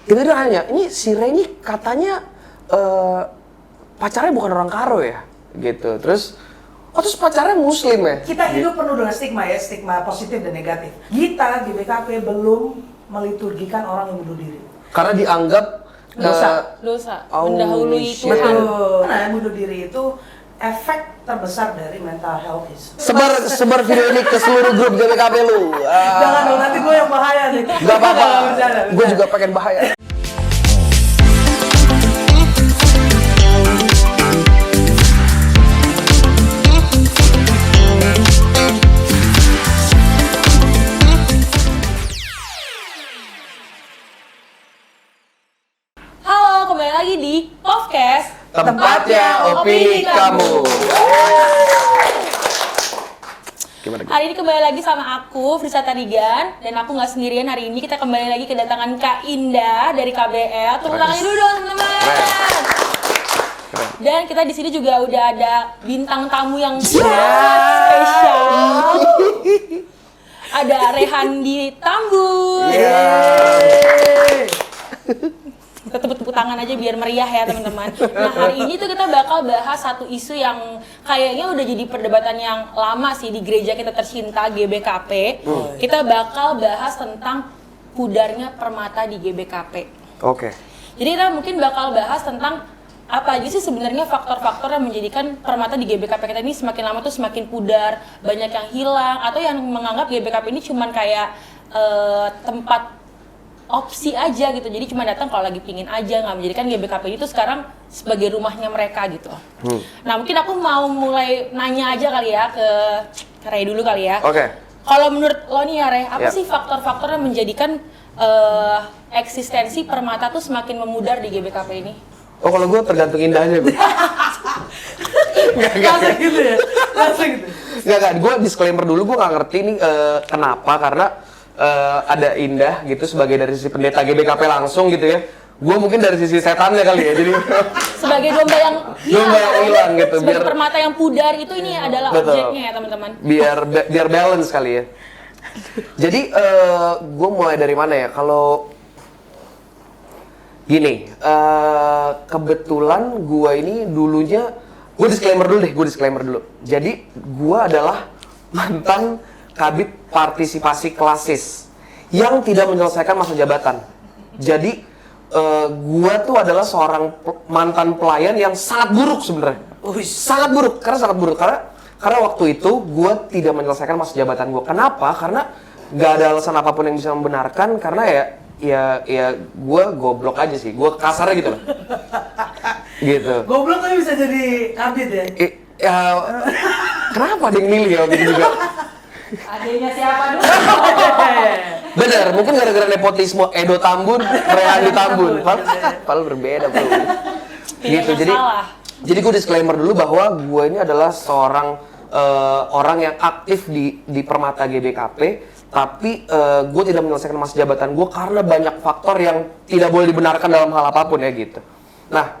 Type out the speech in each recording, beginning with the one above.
Tiba-tiba nanya, ini si Ray ini katanya pacarnya bukan orang Karo ya? Gitu. Terus pacarnya Muslim ya? Kita hidup penuh dengan stigma ya, stigma positif dan negatif. Kita di BKP belum meliturgikan orang yang bunuh diri. Karena dianggap dosa, mendahului Tuhan. Betul. Nah, bunuh diri itu efek terbesar dari mental health issue. Sebar video ini ke seluruh grup GBKP lu. Jangan dong, nanti gue yang bahaya nih. Gak apa-apa, gue juga pengen bahaya. Halo, kembali lagi di Podcast Tempatnya opini kamu. Gimana? Hari ini kembali lagi sama aku, Frisa Tarigan, dan aku nggak sendirian hari ini. Kita kembali lagi kedatangan Kak Indah dari KBL. Tepuk tangan dulu dong, teman-teman. Dan kita di sini juga udah ada bintang tamu yang spesial. Ada Rehan di Tambun. Kita tepuk tangan aja biar meriah ya teman-teman. Nah hari ini tuh kita bakal bahas satu isu yang kayaknya udah jadi perdebatan yang lama sih di gereja kita tercinta GBKP. Kita bakal bahas tentang pudarnya permata di GBKP. Oke. Jadi kita mungkin bakal bahas tentang apa aja sih sebenarnya faktor-faktor yang menjadikan permata di GBKP kita ini semakin lama tuh semakin pudar, banyak yang hilang, atau yang menganggap GBKP ini cuman kayak tempat opsi aja gitu, jadi cuma datang kalau lagi pingin aja, nggak menjadikan GBKP itu sekarang sebagai rumahnya mereka gitu. Nah mungkin aku mau mulai nanya aja kali ya ke Ray dulu kali ya. Oke. Kalau menurut lo nih ya Ray, apa sih faktor-faktor yang menjadikan eksistensi permata tuh semakin memudar di GBKP ini? Oh kalau gue tergantung indahnya gue. Langsung gitu ya? Langsung gitu? Nggak, gue disclaimer dulu, gue nggak ngerti nih kenapa, karena ada Indah gitu sebagai dari sisi pendeta GBKP langsung gitu ya. Gue mungkin dari sisi setannya kali ya, jadi sebagai domba yang hilang gitu. Sebagai permata yang pudar itu ini adalah objeknya ya teman-teman. Biar balance kali ya. Jadi gue mulai dari mana ya? Kalau gini, kebetulan gue ini dulunya, gue disclaimer dulu. Jadi gue adalah mantan kabid partisipasi klasis yang tidak menyelesaikan masa jabatan. Jadi gue tuh adalah seorang mantan pelayan yang sangat buruk sebenarnya. Sangat buruk karena waktu itu gue tidak menyelesaikan masa jabatan gue. Kenapa? Karena nggak ada alasan apapun yang bisa membenarkan. Karena ya gue goblok aja sih. Gue kasarnya gitu loh. Gitu. Goblok tapi bisa jadi kabit ya? Kenapa ada yang milih ya gitu juga? Adanya siapa dulu? Bener, mungkin gara-gara nepotisme Edo Tambun, Rehan di Tambun. Padahal berbeda bro. Gitu, jadi gue disclaimer dulu bahwa gue ini adalah seorang orang yang aktif di Permata GBKP, tapi gue tidak menyelesaikan masa jabatan gue karena banyak faktor yang tidak boleh dibenarkan dalam hal apapun ya gitu. Nah,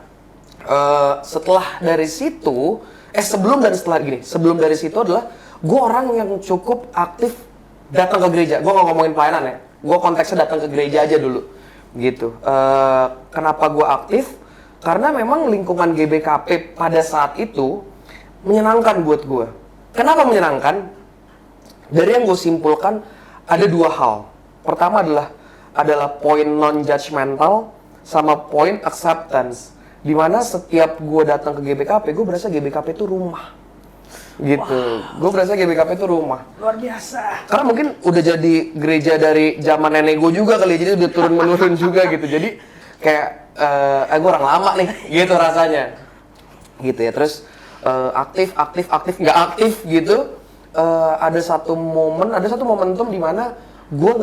setelah dari situ, sebelum dari situ adalah gue orang yang cukup aktif datang ke gereja. Gue nggak ngomongin pelayanan ya, gue konteksnya datang ke gereja aja dulu gitu. Kenapa gue aktif? Karena memang lingkungan GBKP pada saat itu menyenangkan buat gue. Kenapa menyenangkan? Dari yang gue simpulkan ada dua hal. Pertama adalah poin non-judgmental sama poin acceptance. Dimana setiap gue datang ke GBKP, gue berasa GBKP itu rumah. Gitu, gue berasa GBKP itu rumah. Luar biasa. Karena mungkin udah jadi gereja dari zaman nenek gue juga kali, jadi udah turun-menurun juga gitu. Jadi kayak, gue orang lama nih, gitu rasanya. Gitu ya, terus aktif, nggak aktif gitu. Ada satu momentum di mana gue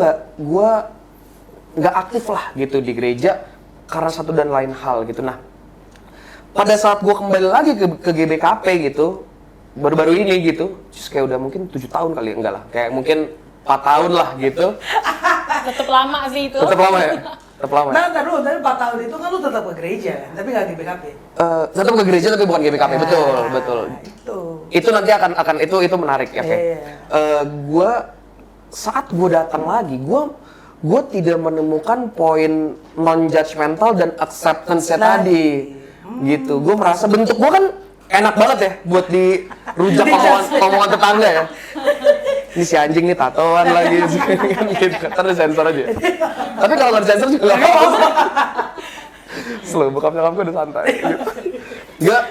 nggak aktif lah gitu di gereja karena satu dan lain hal gitu. Nah, pada saat gue kembali lagi ke GBKP gitu, baru-baru ini gitu, terus kayak udah mungkin 7 tahun kali, enggak lah, kayak mungkin 4 tahun lah gitu. Tetap lama sih itu. Tetap lama ya? Tetap lama ya? Nah, dulu, tapi 4 tahun itu kan lu tetap ke gereja kan? Tapi nggak GBKP? Tetap ke gereja tapi bukan GBKP, betul. Itu nanti itu menarik ya, oke. Saat gue datang lagi, gue gue tidak menemukan poin non-judgmental dan acceptance-nya tadi. Gitu, gue merasa bentuk gue kan enak banget ya buat dirujak omongan tetangga ya. Ini si anjing nih tatoan lagi gitu. Ntar sensor aja. Tapi kalau nggak disensor juga nggak apa-apa. Slow, bokap nyokap gue udah santai. Gak,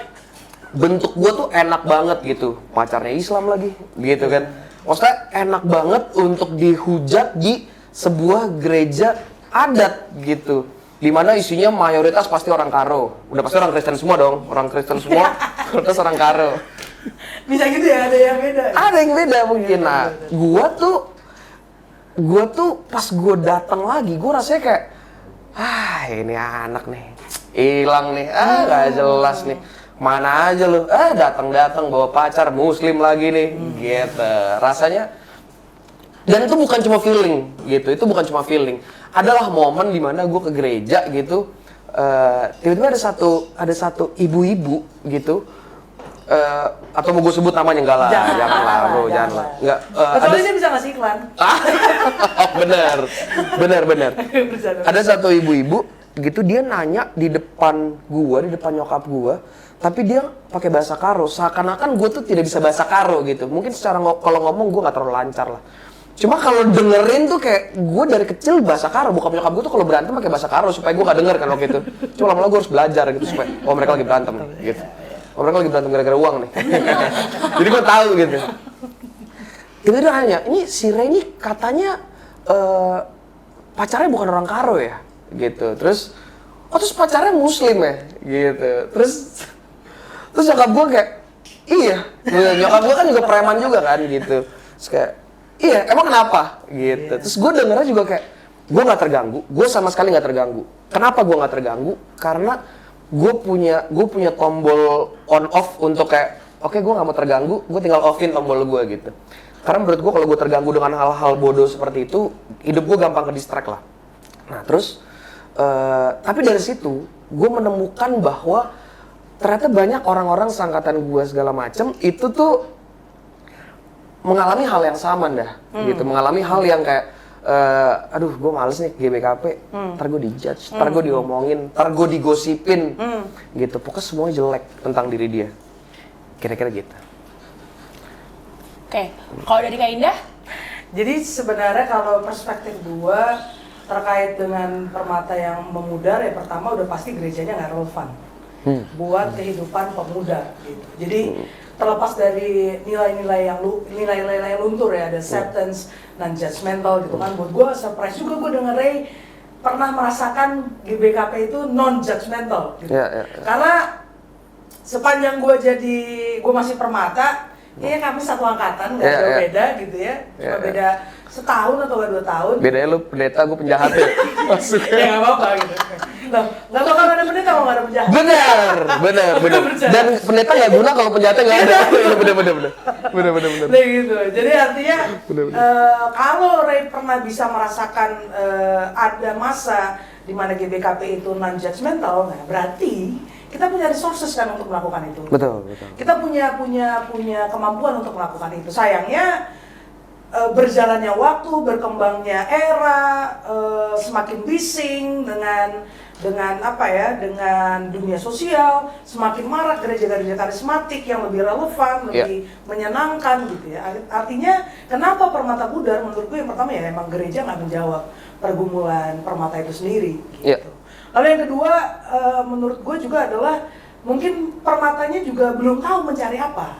bentuk gue tuh enak banget gitu. Pacarnya Islam lagi, gitu kan. Maksudnya enak banget untuk dihujat di sebuah gereja adat gitu. Dimana isinya mayoritas pasti orang Karo. Udah pasti orang Kristen semua dong. Orang Kristen semua, terus orang Karo. Bisa gitu ya, ada yang beda. Ada yang beda mungkin. Nah, gua tuh pas gua datang lagi, gua rasanya kayak, ini anak nih, hilang nih, gak jelas nih. Mana aja lu, datang bawa pacar Muslim lagi nih, gitu. Rasanya, dan itu bukan cuma feeling, gitu. Itu bukan cuma feeling. Adalah momen dimana gua ke gereja gitu, tiba-tiba ada satu ibu-ibu gitu. Atau mau gue sebut namanya enggak lah, janganlah bro, janganlah. Enggak. Kecuali dia bisa ngasih iklan. Bener. Ada satu ibu-ibu gitu, dia nanya di depan gua, di depan nyokap gua, tapi dia pakai bahasa Karo. Seakan-akan gua tuh tidak bisa bahasa Karo gitu. Mungkin secara kalau ngomong gua nggak terlalu lancar lah. Cuma kalau dengerin tuh kayak gue dari kecil bahasa Karo, bokap nyokap gue tuh kalau berantem pakai bahasa Karo supaya gue gak denger kan waktu itu. Cuma lama-lama gue harus belajar gitu supaya mereka lagi berantem gitu. Mereka lagi berantem gara-gara uang nih. Jadi gue tahu gitu. Tiba-tiba nanya, ini si Ray ini katanya pacarnya bukan orang Karo ya? Gitu. Terus pacarnya Muslim ya? Gitu. Terus nyokap gue kayak, iya. Nyokap gue kan juga preman juga kan gitu. Terus kayak, iya, emang kenapa? Gitu. Terus gue dengernya juga kayak, gue gak terganggu. Gue sama sekali gak terganggu. Kenapa gue gak terganggu? Karena gue punya tombol on off untuk kayak oke, gue nggak mau terganggu, gue tinggal offin tombol gue gitu. Karena menurut gue kalau gue terganggu dengan hal-hal bodoh seperti itu, hidup gue gampang ke distract lah. Nah terus tapi dari situ gue menemukan bahwa ternyata banyak orang-orang seangkatan gue segala macem itu tuh mengalami hal yang sama gitu, mengalami hal yang kayak aduh gue males nih GBKP, ntar gue dijudge, ntar gue diomongin, ntar gue digosipin, gitu. Pokoknya semuanya jelek tentang diri dia, kira-kira gitu. Oke, kalau dari Kak Indah? Jadi sebenarnya kalau perspektif gua terkait dengan Permata yang memudar, ya pertama udah pasti gerejanya nggak relevan buat kehidupan pemuda gitu. Jadi terlepas dari nilai-nilai yang luntur ya, ada acceptance, non-judgmental gitu kan. Buat gue surprise juga gue denger Ray pernah merasakan GBKP itu non-judgmental gitu. Karena sepanjang gue masih Permata, ya kami satu angkatan, nggak jauh beda gitu ya. Cuma beda setahun atau 2 tahun. Bedanya lu pendeta, gue penjahat ya. Ya nggak apa-apa gitu. Loh, nggak bakal ada pendeta kalau nggak ada penjahat. Bener. Dan pendeta nggak guna kalau penjahatnya nggak ada. Bener. Nah gitu. Jadi artinya kalau Ray pernah bisa merasakan ada masa di mana GBKP itu non-judgmental, nah berarti kita punya resources kan untuk melakukan itu. Betul. Kita punya kemampuan untuk melakukan itu. Sayangnya berjalannya waktu, berkembangnya era, semakin bising dengan dunia sosial, semakin marak gereja-gereja karismatik yang lebih relevan, lebih menyenangkan gitu ya. Artinya kenapa Permata pudar? Menurut gue yang pertama ya emang gereja nggak menjawab pergumulan Permata itu sendiri gitu. Lalu yang kedua menurut gue juga adalah mungkin Permatanya juga belum tahu mencari apa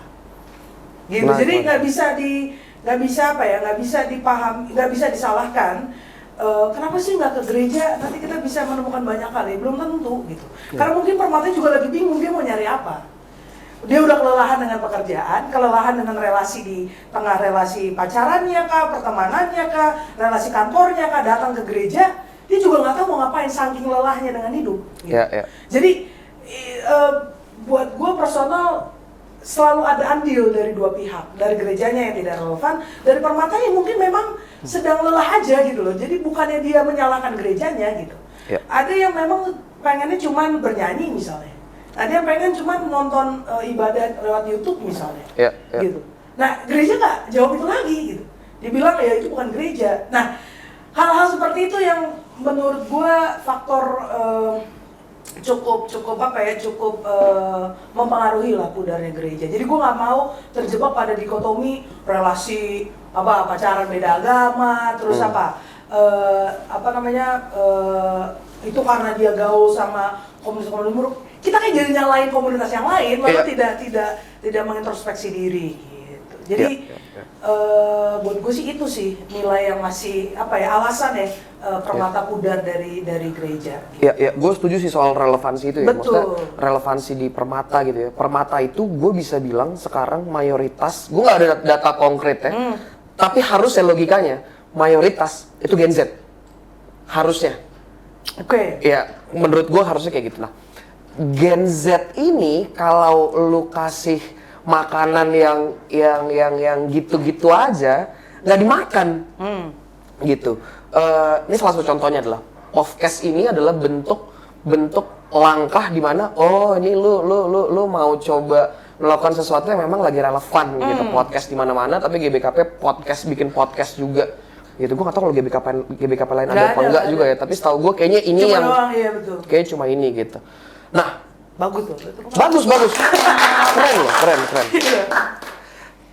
gitu. Jadi nggak bisa dipahami, nggak bisa disalahkan. Kenapa sih nggak ke gereja? Nanti kita bisa menemukan banyak hal ya, belum tentu gitu. Karena mungkin Permata juga lagi bingung dia mau nyari apa. Dia udah kelelahan dengan pekerjaan, kelelahan dengan relasi di tengah relasi pacarannya kah, pertemanannya kah, relasi kantornya kah, datang ke gereja, dia juga nggak tahu mau ngapain saking lelahnya dengan hidup. Gitu. Jadi buat gue personal selalu ada andil dari dua pihak, dari gerejanya yang tidak relevan, dari Permata yang mungkin memang sedang lelah aja gitu loh. Jadi bukannya dia menyalahkan gerejanya gitu. Ada yang memang pengennya cuman bernyanyi misalnya, ada yang pengen cuman nonton ibadah lewat YouTube misalnya, gitu. Nah gereja nggak jawab itu lagi gitu. Dibilang ya itu bukan gereja. Nah hal-hal seperti itu yang menurut gue faktor cukup mempengaruhi lah pudarnya gereja. Jadi gue nggak mau terjebak pada dikotomi relasi pacaran beda agama, terus itu karena dia gaul sama komunitas buruk. Kita kayak jadi nyalain komunitas yang lain, malah tidak mengintrospeksi diri gitu. Jadi buat gue sih itu sih nilai yang masih alasan ya permata pudar dari gereja. Ya, gue setuju sih soal relevansi itu ya. Betul. Maksudnya relevansi di permata gitu ya. Permata itu gue bisa bilang sekarang mayoritas, gue nggak ada data konkret ya, tapi harusnya logikanya mayoritas itu Gen Z. Harusnya. Oke. Ya, menurut gue harusnya kayak gitu. Nah, Gen Z ini kalau lu kasih makanan yang gitu-gitu aja nggak dimakan, gitu. Ini salah satu contohnya adalah podcast ini adalah bentuk langkah di mana ini lu mau coba melakukan sesuatu yang memang lagi relevan gitu. Podcast di mana-mana, tapi GBKP bikin podcast juga. Gitu, gue nggak tahu kalau GBKP lain ada apa enggak juga ya, tapi setahu gue kayaknya ini cuma yang doang, iya, betul. Kayaknya cuma ini gitu. Nah, Bagus loh. bagus, keren loh, keren.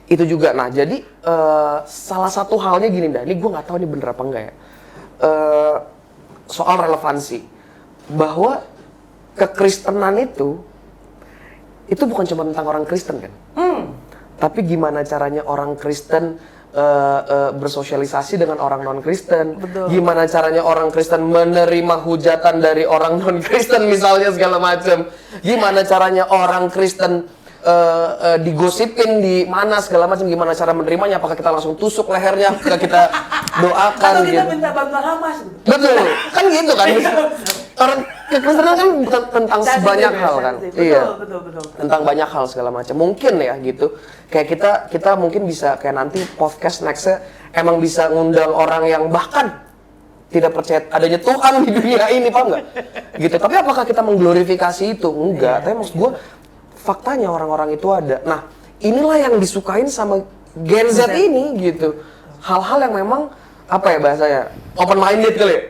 Itu juga, nah jadi salah satu halnya gini dah, ini gue nggak tahu ini bener apa enggak ya, soal relevansi, bahwa kekristenan itu bukan cuma tentang orang Kristen kan, tapi gimana caranya orang Kristen bersosialisasi dengan orang non-Kristen. Betul. Gimana caranya orang Kristen menerima hujatan dari orang non-Kristen misalnya segala macam. Gimana caranya orang Kristen digosipin di mana segala macam, gimana cara menerimanya, apakah kita langsung tusuk lehernya, apakah kita doakan Atau kita gitu. minta bantuan Hamas gitu. Betul, kan gitu kan. Orang kekristenan kan bukan tentang sebanyak hal kan. Betul. Tentang banyak hal segala macam. Mungkin ya gitu. Kayak kita mungkin bisa kayak nanti podcast nextnya emang bisa ngundang orang yang bahkan tidak percaya adanya Tuhan di dunia ini, paham nggak? Gitu. Tapi apakah kita mengglorifikasi itu? Enggak. Tapi maksud gue faktanya orang-orang itu ada. Nah, inilah yang disukain sama Gen Z ini gitu. Hal-hal yang memang apa ya bahasanya, open minded kali ya?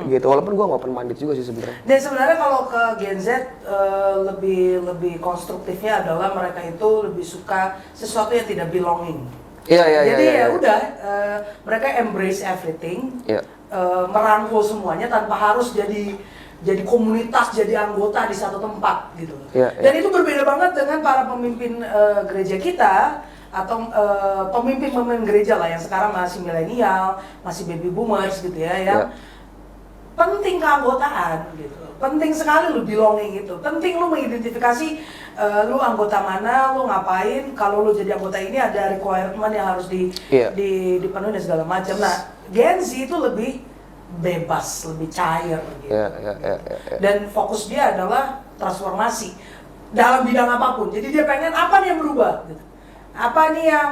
Gitu, walaupun gue nggak open minded juga sih sebenarnya. Dan sebenarnya kalau ke Gen Z lebih konstruktifnya adalah mereka itu lebih suka sesuatu yang tidak belonging. Iya. Jadi ya udah mereka embrace everything, merangkul semuanya tanpa harus jadi komunitas, jadi anggota di satu tempat gitu. Dan itu berbeda banget dengan para pemimpin gereja kita atau pemimpin gereja lah yang sekarang masih milenial, masih baby boomers gitu ya, yang penting keanggotaan gitu. Penting sekali lu belonging gitu. Penting lu mengidentifikasi lu anggota mana, lu ngapain. Kalau lu jadi anggota ini ada requirement yang harus dipenuhi dan segala macam. Nah, Gen Z itu lebih bebas, lebih cair gitu. Dan fokus dia adalah transformasi dalam bidang apapun. Jadi dia pengen apa nih yang berubah gitu. Apa nih yang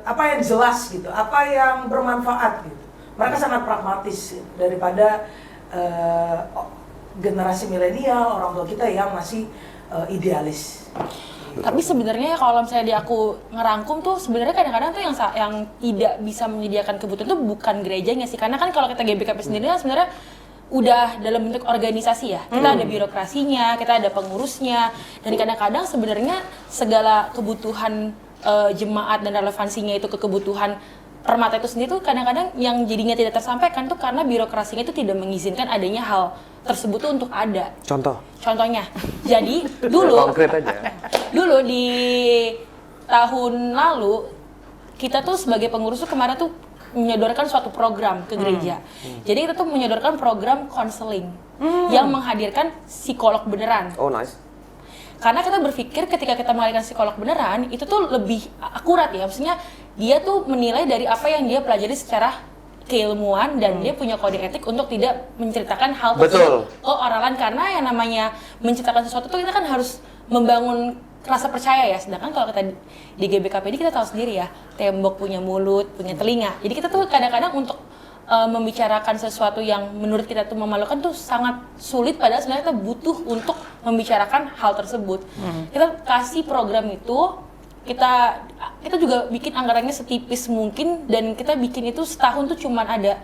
apa yang jelas gitu, apa yang bermanfaat gitu. Mereka sangat pragmatis gitu, daripada generasi milenial, orang tua kita yang masih idealis. Tapi sebenarnya kalau misalnya aku ngerangkum tuh sebenarnya kadang-kadang tuh yang tidak bisa menyediakan kebutuhan tuh bukan gerejanya sih, karena kan kalau kita GBKP sendiri kan sebenarnya udah dalam bentuk organisasi ya, kita ada birokrasinya, kita ada pengurusnya, dan kadang-kadang sebenarnya segala kebutuhan jemaat dan relevansinya itu ke kebutuhan permata itu sendiri tuh kadang-kadang yang jadinya tidak tersampaikan tuh karena birokrasinya itu tidak mengizinkan adanya hal tersebut tuh untuk ada. Contohnya, jadi dulu di tahun lalu kita tuh sebagai pengurus tuh kemarin tuh menyodorkan suatu program ke gereja. Jadi kita tuh menyodorkan program konseling yang menghadirkan psikolog beneran. Oh, nice. Karena kita berpikir ketika kita menghadirkan psikolog beneran itu tuh lebih akurat ya, maksudnya dia tuh menilai dari apa yang dia pelajari secara keilmuan dan dia punya kode etik untuk tidak menceritakan hal tersebut ke orang lain, karena yang namanya menceritakan sesuatu tuh kita kan harus membangun rasa percaya ya. Sedangkan kalau kita di GBKP ini kita tahu sendiri ya, tembok punya mulut, punya telinga. Jadi kita tuh kadang-kadang untuk membicarakan sesuatu yang menurut kita tuh memalukan tuh sangat sulit, padahal sebenarnya kita butuh untuk membicarakan hal tersebut. Kita kasih program itu kita juga bikin anggarannya setipis mungkin, dan kita bikin itu setahun tuh cuman ada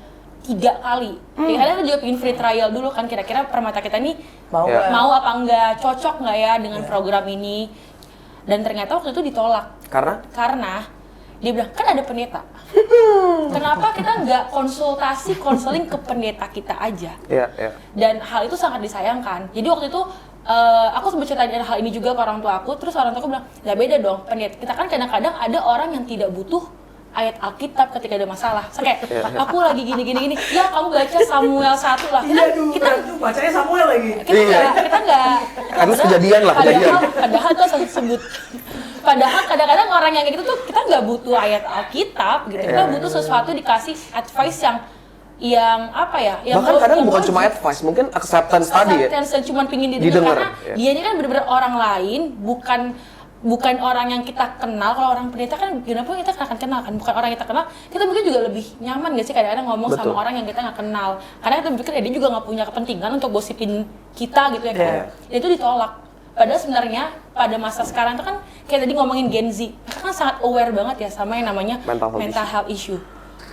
3 kali. Ya kadang kita juga bikin free trial dulu kan, kira-kira Permata kita nih mau apa enggak, cocok nggak ya dengan program ini. Dan ternyata waktu itu ditolak. Karena dia bilang, kan ada pendeta. Kenapa kita nggak konseling ke pendeta kita aja? Dan hal itu sangat disayangkan. Jadi waktu itu aku sempat ceritain hal ini juga ke orang tua aku, terus orang tua aku bilang, nggak beda dong, pendeta. Kita kan kadang-kadang ada orang yang tidak butuh ayat Alkitab ketika ada masalah. Kayak aku lagi gini, ya kamu baca Samuel 1 lah. Kita bacanya Samuel lagi. Kita nggak. Harus kejadian lah. Padahal tuh sebut. Padahal kadang-kadang orang yang kayak gitu tuh kita nggak butuh ayat Alkitab gitu. Kita butuh sesuatu dikasih advice yang apa ya? Yang bahkan kadang bukan cuma advice, mungkin acceptance tadi ya. Acceptance yang cuma pingin didengar. Karena dia ini kan benar-benar orang lain, bukan orang yang kita kenal. Kalau orang pendeta kan kenapa kita akan kenal kan, bukan orang yang kita kenal, kita mungkin juga lebih nyaman gak sih kadang-kadang ngomong sama orang yang kita nggak kenal, karena kita berpikir dia juga nggak punya kepentingan untuk gosipin kita gitu ya kan. Dan itu ditolak. Padahal sebenarnya pada masa sekarang itu kan kayak tadi ngomongin Gen Z, mereka kan sangat aware banget ya sama yang namanya mental health issue.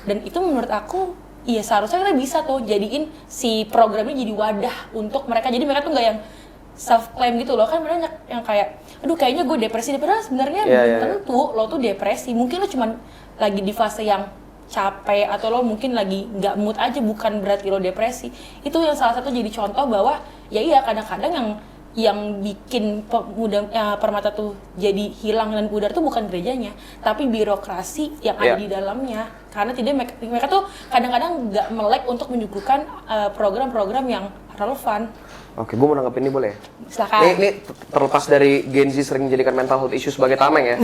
Dan itu menurut aku iya seharusnya kita bisa tuh jadiin si program ini jadi wadah untuk mereka. Jadi mereka tuh nggak yang self claim gitu loh, kan banyak yang kayak aduh kayaknya gue depresi, padahal sebenarnya belum tentu lo tuh depresi. Mungkin lo cuman lagi di fase yang capek, atau lo mungkin lagi nggak mood aja, bukan berarti lo depresi. Itu yang salah satu jadi contoh bahwa ya iya kadang-kadang yang bikin Permata tuh jadi hilang dan pudar tuh bukan gerejanya, tapi birokrasi yang ada di dalamnya. Karena mereka tuh kadang-kadang nggak melek untuk menyuguhkan program-program yang relevan. Oke, gue mau nanggepin ini boleh? Silakan. Ini terlepas dari Gen Z sering menjadikan mental health issue sebagai tameng ya.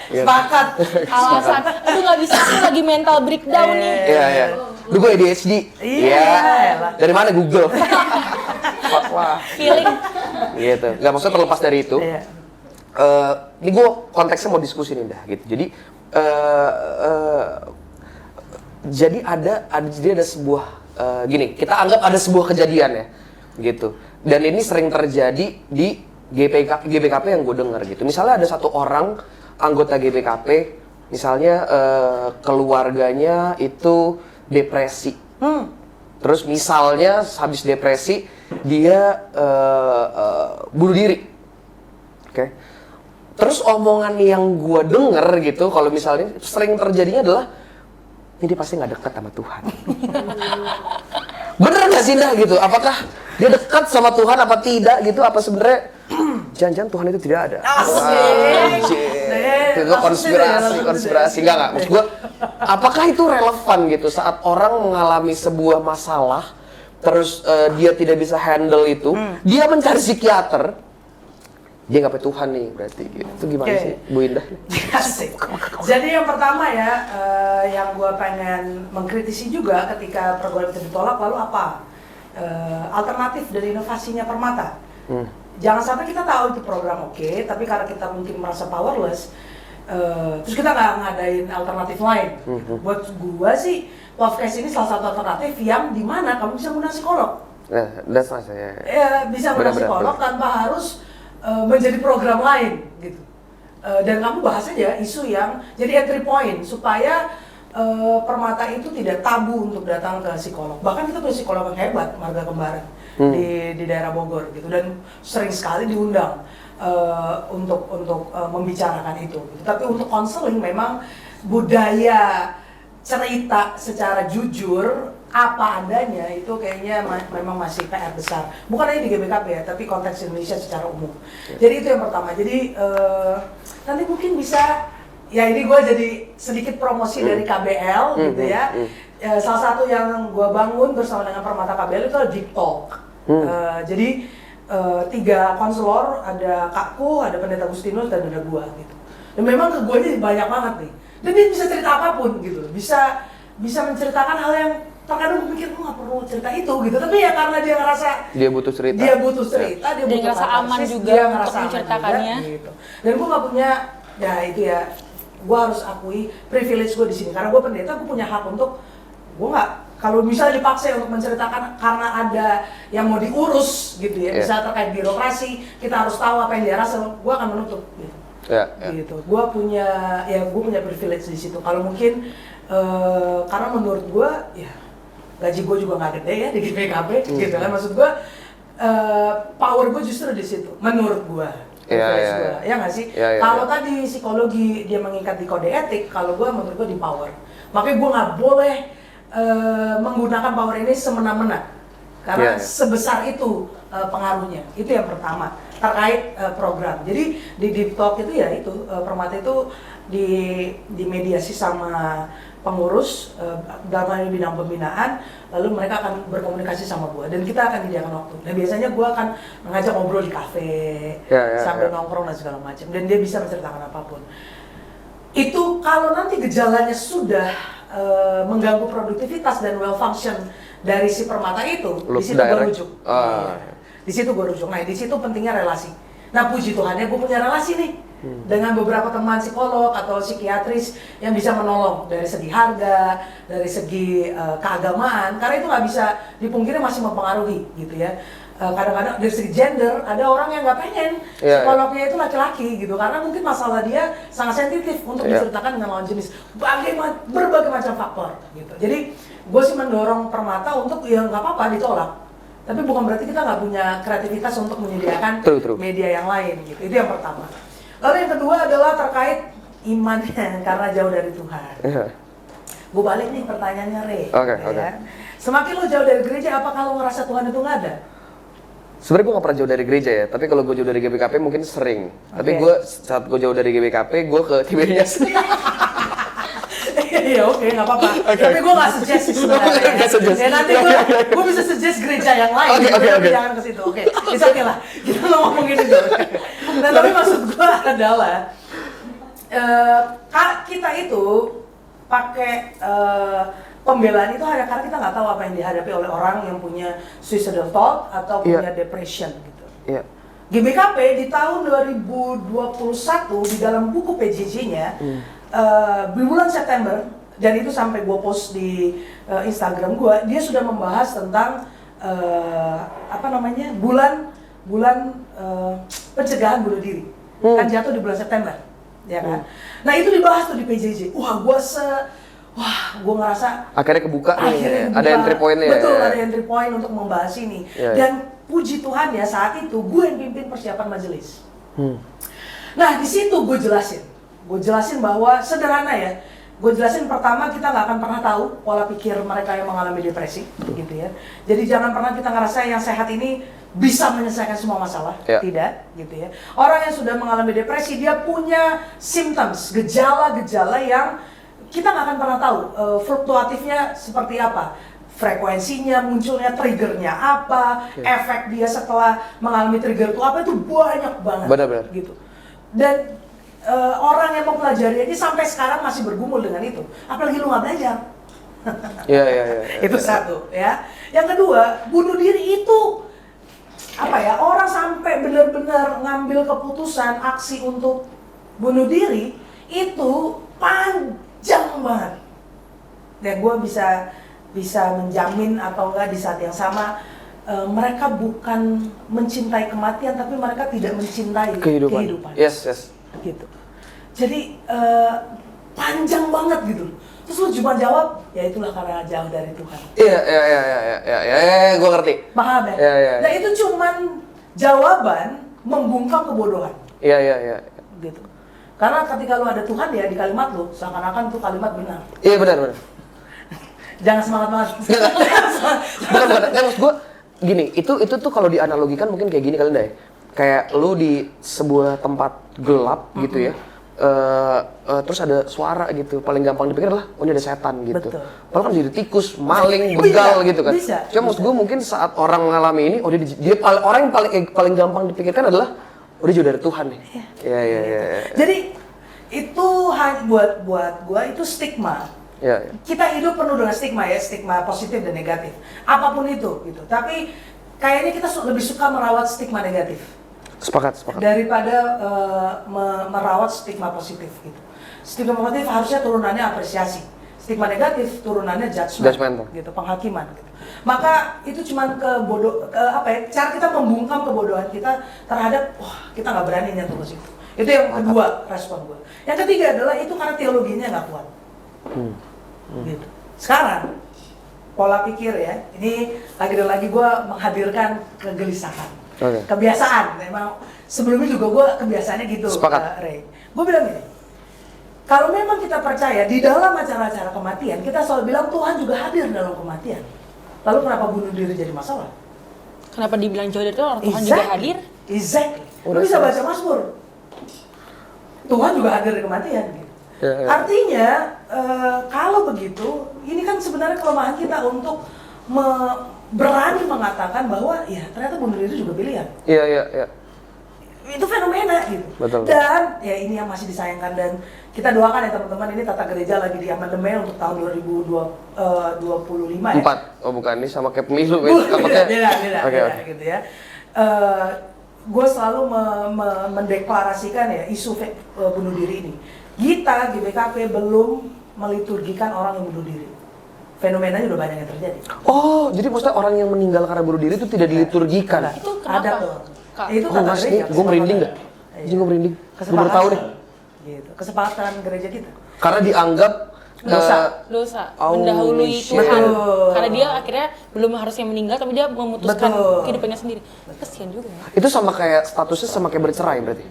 Sepakat. Alasan, aduh nggak bisa, aku lagi mental breakdown nih. Iya. Lu gue ADHD. Iya. Dari mana Google? Wah. Feeling. Gitu. Nggak, maksudnya terlepas dari itu. Ini gue konteksnya mau diskusi nih dah gitu. Jadi ada sebuah gini, kita anggap ada sebuah kejadian ya. Gitu. Dan ini sering terjadi di GBKP yang gue dengar gitu. Misalnya ada satu orang anggota GBKP, misalnya keluarganya itu depresi. Terus misalnya habis depresi dia bunuh diri. Oke. Terus omongan yang gue denger gitu, kalau misalnya sering terjadinya adalah ini dia pasti nggak dekat sama Tuhan. Bener nggak sih Dah gitu? Apakah dia dekat sama Tuhan apa tidak gitu? Apa sebenarnya jangan-jangan Tuhan itu tidak ada? Itu konspirasi enggak. Maksud gue, apakah itu relevan gitu saat orang mengalami sebuah masalah, terus dia tidak bisa handle itu, dia mencari psikiater, dia nggak Tuhan nih berarti gitu. Itu gimana sih Bu Indah? Jadi yang pertama ya, yang gue pengen mengkritisi juga ketika program itu ditolak, lalu apa alternatif dari inovasinya Permata? Jangan sampai kita tahu itu program oke, tapi karena kita mungkin merasa powerless, terus kita nggak ngadain alternatif lain. Buat gue sih, Lovecast ini salah satu alternatif yang dimana kamu bisa menggunakan psikolog. That's nice ya. Bisa menggunakan psikolog tanpa harus menjadi program lain gitu. Dan kamu bahas aja isu yang jadi entry point supaya Permata itu tidak tabu untuk datang ke psikolog. Bahkan kita punya psikolog yang hebat, Marga Kembaran di daerah Bogor gitu, dan sering sekali diundang untuk membicarakan itu. Gitu. Tapi untuk konseling memang budaya cerita secara jujur apa adanya itu kayaknya memang masih PR besar. Bukan hanya di GBKP ya, tapi konteks Indonesia secara umum. Jadi itu yang pertama. Jadi nanti mungkin bisa, ya ini gue jadi sedikit promosi dari KBL gitu ya. Salah satu yang gue bangun bersama dengan Permata KBL itu adalah Deep Talk. Jadi 3 konselor, ada Kakku, ada Pendeta Agustinus, dan ada gue gitu. Dan memang ke gue ini banyak banget nih. Dan dia bisa cerita apapun gitu. Bisa menceritakan hal yang terkadang gue pikir gue gak perlu cerita itu gitu, tapi ya karena dia ngerasa dia butuh cerita, dia butuh ngerasa aman juga untuk menceritakannya gitu. Dan gue gak punya, ya itu ya, gue harus akui privilege gue di sini karena gue pendeta, gue punya hak untuk, gue nggak, kalau misalnya dipaksa untuk menceritakan karena ada yang mau diurus gitu ya, misalnya terkait birokrasi, kita harus tahu apa yang dia rasa, gue akan menutup gitu. gitu. Gue punya privilege di situ. Kalau mungkin karena menurut gue ya gaji gue juga nggak gede ya di GBKP gitu kan, maksud gue power gue justru di situ menurut gue. Ya nggak sih? Kalau tadi psikologi dia mengikat di kode etik, kalau gue menurut gue di power. Makanya gue nggak boleh menggunakan power ini semena-mena karena sebesar itu pengaruhnya. Itu yang pertama terkait program. Jadi di Deep Talk itu ya itu Permata itu di mediasi sama pengurus dalam hal ini bidang pembinaan, lalu mereka akan berkomunikasi sama gue dan kita akan menyediakan waktu. Dan biasanya gue akan mengajak ngobrol di kafe sambil nongkrong dan segala macam, dan dia bisa menceritakan apapun. Itu kalau nanti gejalanya sudah mengganggu produktivitas dan well function dari si Permata itu, di situ gue rujuk. Di situ gue rujuk. Nah, di situ pentingnya relasi. Nah, puji Tuhannya gue punya relasi nih dengan beberapa teman psikolog atau psikiatris yang bisa menolong dari segi harga, dari segi keagamaan, karena itu nggak bisa dipungkiri masih mempengaruhi gitu ya. Kadang-kadang dari segi gender ada orang yang nggak pengen psikolognya itu laki-laki gitu, karena mungkin masalah dia sangat sensitif untuk diceritakan dengan lawan jenis, berbagai macam faktor gitu. Jadi gue sih mendorong Permata untuk ya nggak apa-apa ditolak, tapi bukan berarti kita nggak punya kreativitas untuk menyediakan media yang lain gitu. Itu yang pertama. Lalu yang kedua adalah terkait imannya karena jauh dari Tuhan. Gue balik nih pertanyaannya, Re. Semakin lo jauh dari gereja, apakah lo ngerasa Tuhan itu nggak ada? Sebenarnya gue gak pernah jauh dari gereja ya, tapi kalau gue jauh dari GBKP mungkin sering. Tapi gue saat gue jauh dari GBKP, gue ke Tiberias. Iya oke, nggak apa-apa. Tapi gue nggak suggest sih sebenarnya. Ya nanti gue bisa suggest gereja yang lain. Tapi jangan ke situ. Oke, it's okay lah. Kita ngomongin itu. Nah tapi maksud gue adalah kita itu pakai pembelaan itu hanya karena kita nggak tahu apa yang dihadapi oleh orang yang punya suicidal thought atau punya depression gitu. GBKP di tahun 2021 di dalam buku PJJ-nya di bulan September, dan itu sampai gue post di Instagram gue, dia sudah membahas tentang bulan pencegahan bunuh diri. Kan jatuh di bulan September, ya kan? Nah itu dibahas tuh di PJJ. Gue ngerasa akhirnya kebuka nih, ada entry point-nya. Betul, ada entry point untuk membahas ini. Dan puji Tuhan ya, saat itu gue yang pimpin persiapan majelis. Nah di situ gue jelasin bahwa sederhana ya. Gue jelasin pertama, kita nggak akan pernah tahu pola pikir mereka yang mengalami depresi, gitu ya. Jadi jangan pernah kita ngerasa yang sehat ini bisa menyelesaikan semua masalah, tidak, gitu ya. Orang yang sudah mengalami depresi, dia punya symptoms, gejala-gejala yang kita nggak akan pernah tahu fluktuatifnya seperti apa, frekuensinya, munculnya triggernya apa, efek dia setelah mengalami trigger itu apa, itu banyak banget, benar-benar gitu. Dan orang yang mempelajari ini sampai sekarang masih bergumul dengan itu, apalagi lu nggak belajar. Itu satu ya. Yang kedua, bunuh diri itu apa ya, orang sampai benar-benar ngambil keputusan aksi untuk bunuh diri itu panjang banget. Dan gue bisa menjamin atau enggak di saat yang sama, mereka bukan mencintai kematian, tapi mereka tidak mencintai kehidupan. Yes. Gitu. Jadi panjang banget gitu. Terus lu cuma jawab, ya itulah karena jauh dari Tuhan. Iya, gue ngerti. Paham ya? Nah itu cuman jawaban membungkam kebodohan. Iya. Gitu. Karena ketika lu ada Tuhan ya di kalimat lu, seakan-akan itu kalimat benar. Iya benar. Jangan semangat-semangat. Bukan. Maksud gue gini, itu tuh kalau dianalogikan mungkin kayak gini kali deh. Kayak lu di sebuah tempat gelap gitu ya, terus ada suara gitu, paling gampang dipikir adalah ini ada setan gitu. Padahal kan jadi tikus, maling, begal gitu kan. Cuma maksud gue mungkin saat orang mengalami ini, orang yang paling gampang dipikirkan adalah dia jauh dari Tuhan nih. Iya. Jadi itu buat gue itu stigma. Kita hidup penuh dengan stigma ya, stigma positif dan negatif, apapun itu gitu. Tapi kayaknya kita lebih suka merawat stigma negatif. Sepakat. Daripada merawat stigma positif gitu. Stigma positif harusnya turunannya apresiasi. Stigma negatif turunannya judgment gitu, penghakiman gitu. Maka itu cuman cara kita membungkam kebodohan kita terhadap kita nggak berani nyentuh ke situ. Itu yang kedua respon gue. Yang ketiga adalah itu karena teologinya nggak kuat. Gitu. Sekarang pola pikir ya, ini lagi gue menghadirkan kegelisahan, kebiasaan. Memang sebelumnya juga gue kebiasaannya gitu, Ray. Gue bilang gini, kalau memang kita percaya di dalam acara-acara kematian, kita selalu bilang Tuhan juga hadir dalam kematian. Lalu kenapa bunuh diri jadi masalah? Kenapa dibilang jauh dari Tuhan? Tuhan juga hadir? Exactly. Lu bisa baca Mazmur. Tuhan juga hadir di kematian. Gitu. Artinya, kalau begitu, ini kan sebenarnya kelemahan kita untuk berani mengatakan bahwa ya ternyata bunuh diri juga pilihan. Iya. Itu fenomena gitu. Betul. Dan ya ini yang masih disayangkan dan kita doakan ya teman-teman, ini tata gereja lagi di amandemen untuk tahun 2025 ya. 4. Oh bukan, ini sama kayak pemilu. Beda Oke. gitu ya. Gue selalu mendeklarasikan ya isu bunuh diri ini. Kita GBKP belum meliturgikan orang yang bunuh diri. Fenomenanya udah banyak yang terjadi. Oh, jadi maksudnya orang yang meninggal karena bunuh diri itu tidak diliturgikan? Itu kenapa? Ada tuh. Itu tata gereja. Gue merinding dah. Jadi gue merinding. Gue baru tahu deh. Gitu. Kesepakatan gereja kita. Karena dianggap dosa Oh, mendahului shit. Tuhan. Betul. Karena dia akhirnya belum harusnya meninggal tapi dia memutuskan Betul. kehidupannya sendiri. Kasihan juga ya. itu sama kayak statusnya sama kayak bercerai berarti?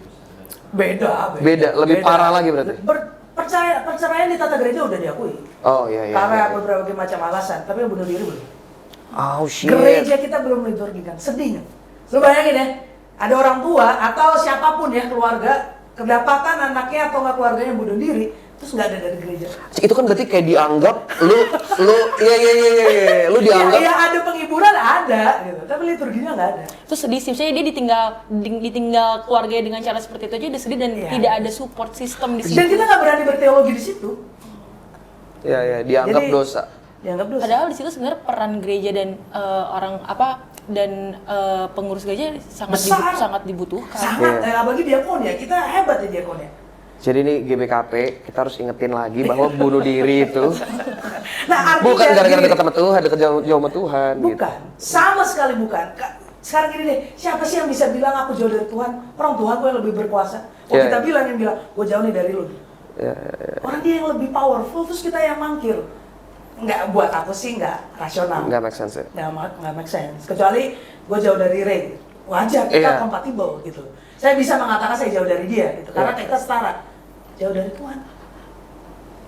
Beda. Lebih parah lagi berarti? Perceraian di tata gereja udah diakui. Oh iya. Karena berbagai macam alasan, tapi yang bunuh diri belum. Oh shit. Gereja kita belum liturgikan. Sedih nggak? Lu bayangin ya, ada orang tua atau siapapun ya keluarga kedapatan anaknya atau nggak keluarganya yang bunuh diri, terus nggak ada dari gereja. Itu kan berarti kayak dianggap lu lu dianggap Ya ada penghiburan ada gitu, tapi liturginya nggak ada. Terus sedih sih, misalnya dia ditinggal keluarganya dengan cara seperti itu aja udah sedih dan tidak ada support system di situ. Dan kita nggak berani berteologi di situ. dianggap Jadi, dosa. Dianggap dosa. Padahal di situ sebenarnya peran gereja dan pengurus gereja sangat dibutuhkan. Sangat, apalagi diakon ya, kita hebat ya diakon ya. Jadi ini GBKP, kita harus ingetin lagi bahwa bunuh diri itu Nah, artinya bukan gara-gara gini, dekat sama Tuhan, dekat jauh sama Tuhan. bukan, Gitu. sama sekali bukan. Sekarang gini deh, siapa sih yang bisa bilang aku jauh dari Tuhan? Orang Tuhan gue yang lebih berkuasa. Kita bilang yang bilang, gue jauh nih dari lu. Orang dia yang lebih powerful, terus kita yang mangkir. Nggak, buat aku sih nggak rasional. Nggak make sense ya? Nggak make sense. Kecuali gue jauh dari Ray. Wajar, kita compatible gitu. Saya bisa mengatakan saya jauh dari dia gitu. Karena kita setara. Jauh dari Tuhan.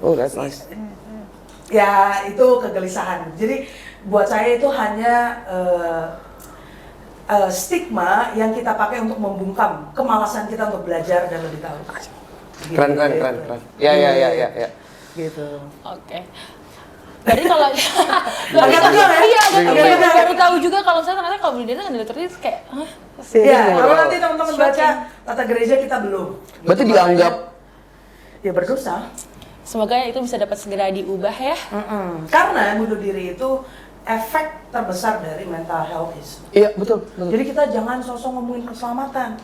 Oh, that's nice. Ya, itu kegelisahan. Jadi, buat saya itu hanya stigma yang kita pakai untuk membungkam kemalasan kita untuk belajar dan lebih tahu. Gitu, Keren. Ya. Gitu. Oke. Berarti kalau Agak tegang ya? Iya, agak tegang. Agak Baru tahu juga kalau misalnya ternyata kalau bunuh diri kan diliturgis kayak Ya, kalau nanti teman-teman baca tata gereja kita belum. Berarti dianggap Ya berdosa. semoga itu bisa dapat segera diubah ya. Karena bunuh diri itu efek terbesar dari mental health issue. Iya, betul. Jadi kita jangan sosok ngomongin keselamatan.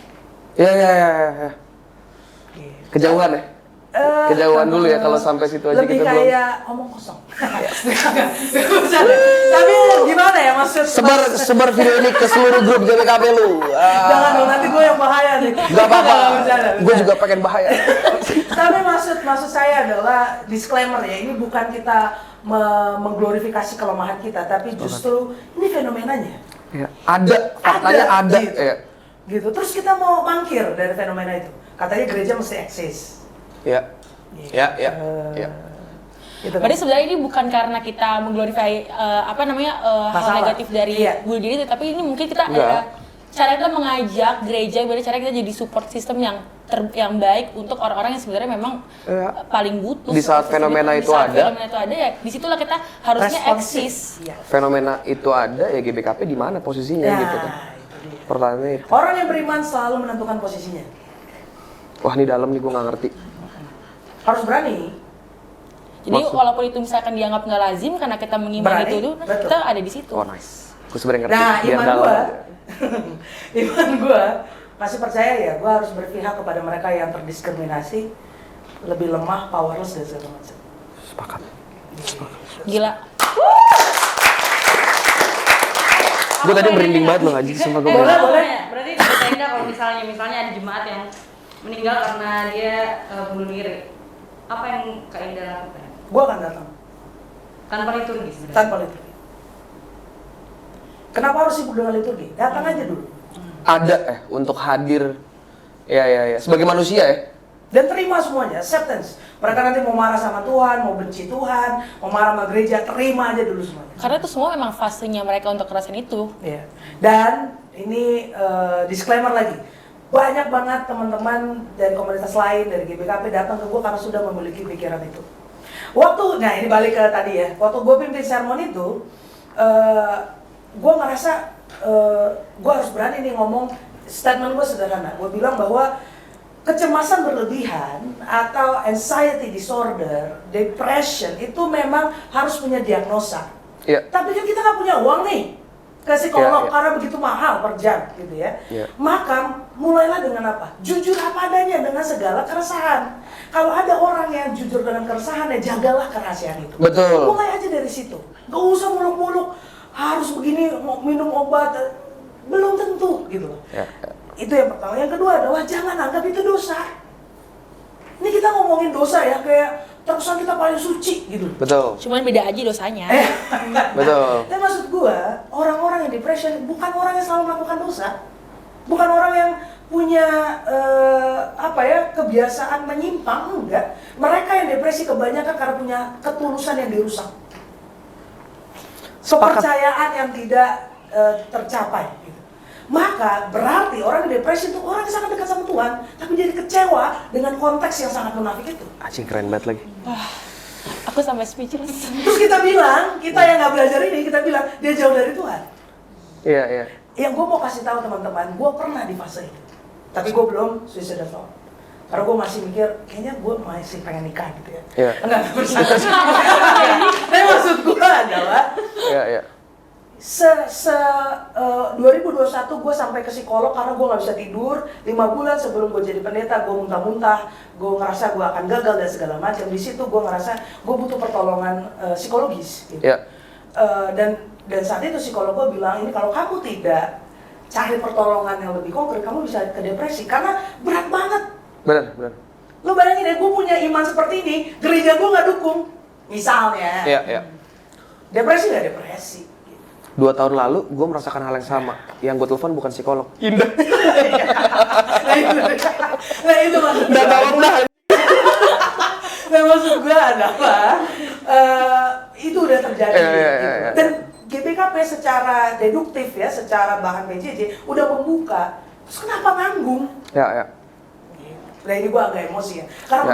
Ya. Kejauhan ya? Kejauhan dulu ya kalau sampai situ aja lebih kita belum. kayak omong kosong. Tapi gimana ya maksud? Sebar video ini ke seluruh grup GBKP lu. Jangan dong, nanti gue yang bahaya nih. Gak apa-apa. Gue juga pengen bahaya. Tapi maksud saya adalah disclaimer ya, ini bukan kita mengglorifikasi kelemahan kita, tapi justru ini fenomenanya. Ya, faktanya ada. Gitu. Ya. Gitu. Terus kita mau mangkir dari fenomena itu. Katanya gereja mesti eksis. Ya. Gitu kan? Berarti sebenarnya ini bukan karena kita mengglorify hal negatif dari bunuh diri, tapi ini mungkin kita cara kita mengajak gereja, gimana cara kita jadi support system yang baik untuk orang-orang yang sebenarnya memang paling butuh. Di saat fenomena itu ada ya, disitulah kita harusnya eksis. Fenomena itu ada ya GBKP di mana posisinya gitu kan? Pertanyaannya itu. Orang yang beriman selalu menentukan posisinya. Wah ini dalam nih gue nggak ngerti. Harus berani. Jadi walaupun itu misalkan dianggap nggak lazim karena kita mengimani itu, kita ada di situ. Oh nice. Gue sebenarnya ngerti. Nah, Biar iman dalam gua, aja. iman gua masih percaya ya, gua harus berpihak kepada mereka yang terdiskriminasi, lebih lemah, powerless dan segala macam. Sepakat. Gila. Gue tadi merinding banget loh Haji, sumpah gue. Boleh. Berarti diceritain nggak kalau misalnya ada jemaat yang meninggal karena dia bunuh diri. Apa yang Kak Indah lakukan? Gue akan datang Tanpa liturgi sebenarnya. tanpa liturgi. Kenapa harus sibuk dengan liturgi? Datang aja dulu. Ada untuk hadir. Ya. Sebagai manusia ya. Dan terima semuanya, acceptance. Mereka nanti mau marah sama Tuhan, mau benci Tuhan, mau marah sama gereja, terima aja dulu semuanya. Karena itu semua memang fasenya mereka untuk ngerasain itu. Iya. Dan ini disclaimer lagi, banyak banget teman-teman dari komunitas lain, dari GBKP datang ke gue karena sudah memiliki pikiran itu. Nah ini balik ke tadi ya, waktu gue pimpin sermon itu, gue ngerasa gue harus berani nih ngomong, statement gue sederhana. Gue bilang bahwa kecemasan berlebihan atau anxiety disorder, depression itu memang harus punya diagnosa. Iya. Tapi kan kita nggak punya uang nih ke psikolog Iya. karena begitu mahal per jam gitu ya. Iya. Maka mulailah dengan apa? Jujur apa adanya dengan segala keresahan. Kalau ada orang yang jujur dengan keresahan, ya jagalah kerahasiaan itu. Betul. Mulai aja dari situ. Gak usah muluk-muluk harus begini minum obat, belum tentu gitu loh. Ya. Itu yang pertama. Yang kedua adalah jangan anggap itu dosa. Ini kita ngomongin dosa ya, kayak terkesan kita paling suci gitu. Betul. Cuman beda aja dosanya. Betul. Tapi maksud gua, orang-orang yang depression bukan orang yang selalu melakukan dosa. Bukan orang yang punya kebiasaan menyimpang, enggak. Mereka yang depresi kebanyakan karena punya ketulusan yang dirusak. Kepercayaan yang tidak tercapai gitu. Maka berarti orang yang depresi itu orang yang sangat dekat sama Tuhan, tapi jadi kecewa dengan konteks yang sangat munafik itu. Anjing keren banget lagi. Aku sampai speechless. Terus kita bilang, kita yang nggak belajar ini, kita bilang dia jauh dari Tuhan. Iya. Yang gue mau kasih tahu teman-teman, gue pernah di fase itu, tapi gue belum suicidal thought. Karena gue masih mikir, kayaknya gue masih pengen nikah gitu ya. Iya. Enggak bercanda. Tapi maksud gue adalah, Iya. 2021 gue sampai ke psikolog karena gue nggak bisa tidur. 5 bulan sebelum gue jadi pendeta, gue muntah-muntah, gue ngerasa gue akan gagal dan segala macam. Di situ gue ngerasa gue butuh pertolongan psikologis. Gitu. Iya. Dan saat itu psikolog gue bilang, ini kalau kamu tidak cari pertolongan yang lebih konkret, kamu bisa ke depresi karena berat banget. Benar. Lo bayangin ya, gue punya iman seperti ini, gereja gue nggak dukung, misalnya. Iya. Depresi nggak depresi. 2 tahun lalu gue merasakan hal yang sama. Yang gue telepon bukan psikolog. Indah. Nah itu maksud gue. Nah maksud gue adalah itu udah terjadi. Iya. Dan GBKP secara deduktif ya, secara bahan PJJ udah membuka. Terus kenapa nganggung? Iya. Nah ini gue agak emosi ya. Karena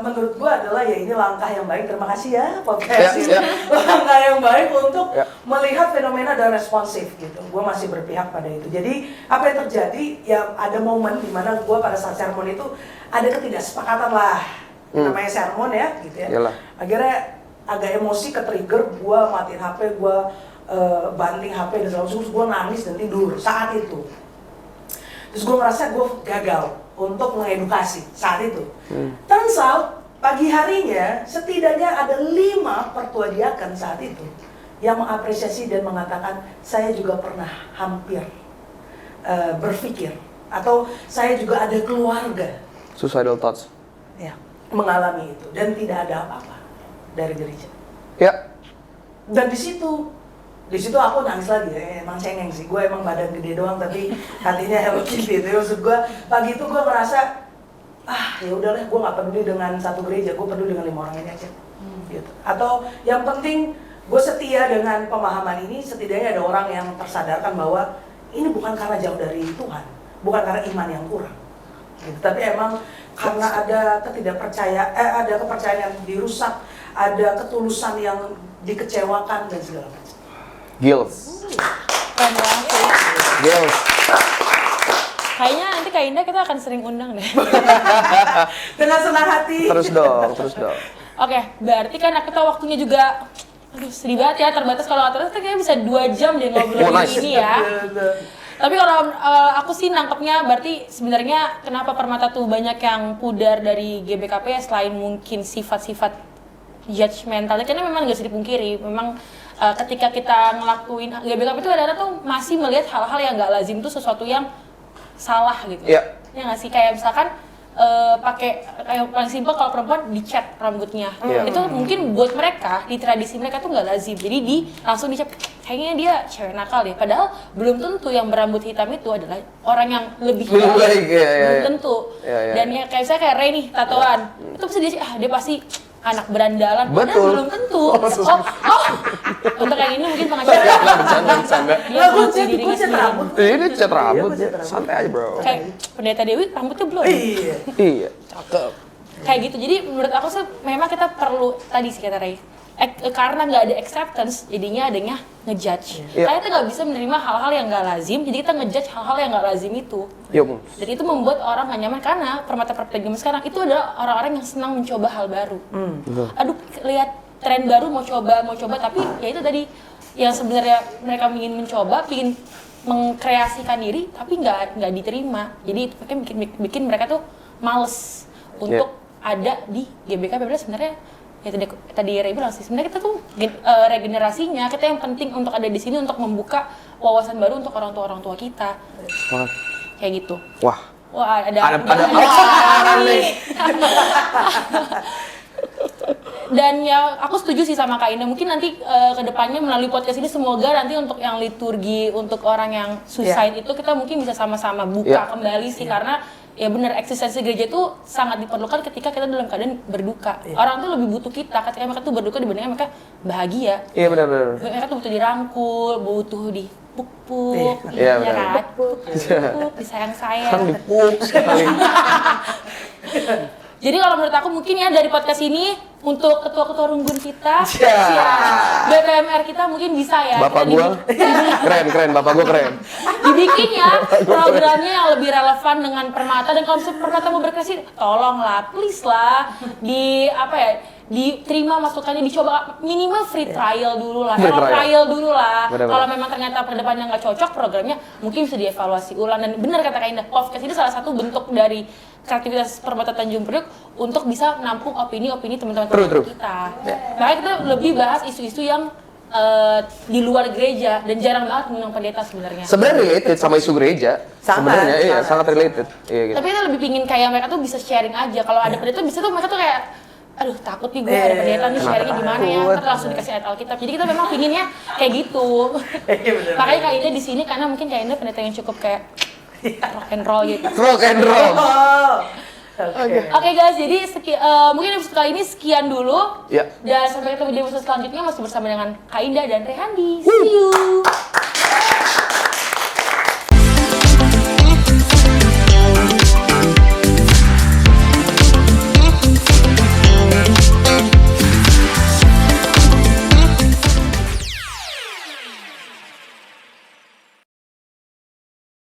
menurut gue adalah ya ini langkah yang baik. Terima kasih ya podcast ini. Langkah yang baik untuk melihat fenomena dan responsif gitu. Gue masih berpihak pada itu. Jadi apa yang terjadi ya ada momen dimana gue pada saat sermon itu ada ketidaksepakatan lah. Namanya sermon ya gitu ya. Yalah. Akhirnya agak emosi, ke-trigger, gue matiin HP, gue banting HP dan segala macam. Gue nangis dan tidur saat itu. Terus gue ngerasa gue gagal untuk mengedukasi saat itu. Turns out, pagi harinya setidaknya ada 5 pertua diaken saat itu yang mengapresiasi dan mengatakan, saya juga pernah hampir berpikir, atau saya juga ada keluarga Suicidal thoughts. ya, mengalami itu dan tidak ada apa-apa dari gereja. Ya. Dan di situ aku nangis lagi ya, emang cengeng sih, gue emang badan gede doang tapi hatinya Hello Kitty gitu. Maksud gue pagi itu gue ngerasa ya udahlah, gue nggak peduli dengan satu gereja, gue peduli dengan 5 orang ini aja gitu. Atau yang penting gue setia dengan pemahaman ini, setidaknya ada orang yang tersadarkan bahwa ini bukan karena jauh dari Tuhan, bukan karena iman yang kurang gitu. Tapi emang karena ada ada kepercayaan yang dirusak, ada ketulusan yang dikecewakan dan segala macam. Guilt. Keren banget sih. Guilt. Kayaknya nanti Kak Indah kita akan sering undang deh. Dengan senang hati. Terus dong. Oke, berarti kan kita waktunya juga sedih banget ya, terbatas. Kalau terus kan kayaknya bisa 2 jam deh ngobrolin nice. ini ya. Tapi kalau aku sih nangkepnya berarti sebenarnya kenapa Permata tuh banyak yang pudar dari GBKP ya, selain mungkin sifat-sifat judgmentalnya, karena memang nggak bisa dipungkiri, memang ketika kita ngelakuin GBKP itu kadang-kadang tuh masih melihat hal-hal yang nggak lazim, tuh sesuatu yang salah gitu. Iya. Ya nggak sih, kayak misalkan pakai kayak paling simpel kalau perempuan dicat rambutnya. Iya. Itu mungkin buat mereka di tradisi mereka tuh nggak lazim. Jadi langsung dicat, kayaknya dia cewek nakal deh. Padahal belum tentu yang berambut hitam itu adalah orang yang lebih baik. Iya. belum tentu. Iya. Dan ya kayak saya kayak Ray nih tatoan. Itu pasti dia pasti anak berandalan. Padahal Betul. belum tentu. Untuk yang ini mungkin pengacara. Bercanda. Dia menguji dirinya cat sendiri. rambut. Ini cat rambut, Iya, cat rambut. santai aja bro. Kayak Pendeta Dewi rambutnya belum. Iya. Iya, cakep. Kayak gitu. Jadi menurut aku sih memang kita perlu tadi sih kata Ray. Karena nggak ada acceptance, jadinya adanya ngejudge. Iya. Karena kita nggak bisa menerima hal-hal yang nggak lazim, jadi kita ngejudge hal-hal yang nggak lazim itu. Yuk, Dan itu membuat orang nggak nyaman karena permata-permata zaman sekarang itu adalah orang-orang yang senang mencoba hal baru. Aduh, lihat tren baru mau coba, tapi ya itu tadi yang sebenarnya mereka ingin mencoba, ingin mengkreasikan diri, tapi nggak diterima. Jadi itu bikin mereka tuh males untuk ada di GBK. Padahal sebenarnya ya tadi Ray bilang sih, sebenarnya kita tuh regenerasinya, kita yang penting untuk ada di sini untuk membuka wawasan baru untuk orang tua kita. Kayak gitu. wah, Ada nih. Dan ya aku setuju sih sama Kak Indah, mungkin nanti kedepannya melalui podcast ini semoga nanti untuk yang liturgi, untuk orang yang suicide itu kita mungkin bisa sama-sama buka kembali sih, karena ya benar eksistensi gereja itu sangat diperlukan ketika kita dalam keadaan berduka. Orang tuh lebih butuh kita ketika mereka tuh berduka dibandingkan mereka bahagia. Iya benar. Mereka tuh butuh dirangkul, butuh dipuk-puk, Iya, ya benar. kan? Puk-puk, disayang-sayang. Kan dipuk sekali. Jadi kalau menurut aku mungkin ya dari podcast ini untuk ketua-ketua runggun kita, BPMR kita mungkin bisa ya. Bapak kita gua keren, bapak gua keren. dibikin ya programnya yang lebih relevan dengan Permata, dan kalau misalnya Permata mau berkreasi, tolonglah, please lah, diterima masukannya, dicoba minimal free trial dulu lah, Free trial. dulu lah. Benar-benar. Kalau memang ternyata perdepannya nggak cocok programnya, mungkin bisa dievaluasi ulang. Dan benar kata Kak Indah, podcast ini salah satu bentuk dari kreativitas Permata Tanjung Priok untuk bisa menampung opini-opini teman-teman True. kita. Makanya kita lebih bahas isu-isu yang di luar gereja, dan jarang banget mengundang pendeta sebenarnya. Sebenarnya related sama isu gereja. Sebenarnya iya, sangat related. Iya gitu. Tapi kita lebih pingin kayak mereka tuh bisa sharing aja. Kalau ada pendeta bisa tuh mereka tuh kayak, aduh takut nih gue ada pendeta nih, sharingnya gimana ya, ntar langsung dikasih ayat Alkitab. Jadi kita memang pinginnya kayak gitu. Makanya Kak Indah di sini karena mungkin Kak Indah pendeta yang cukup kayak rock and roll gitu. Rock and roll. Oke guys, jadi mungkin episode kali ini sekian dulu. Ya. Dan sampai ketemu di episode selanjutnya masih bersama dengan Kak Indah dan Rehandi. See you.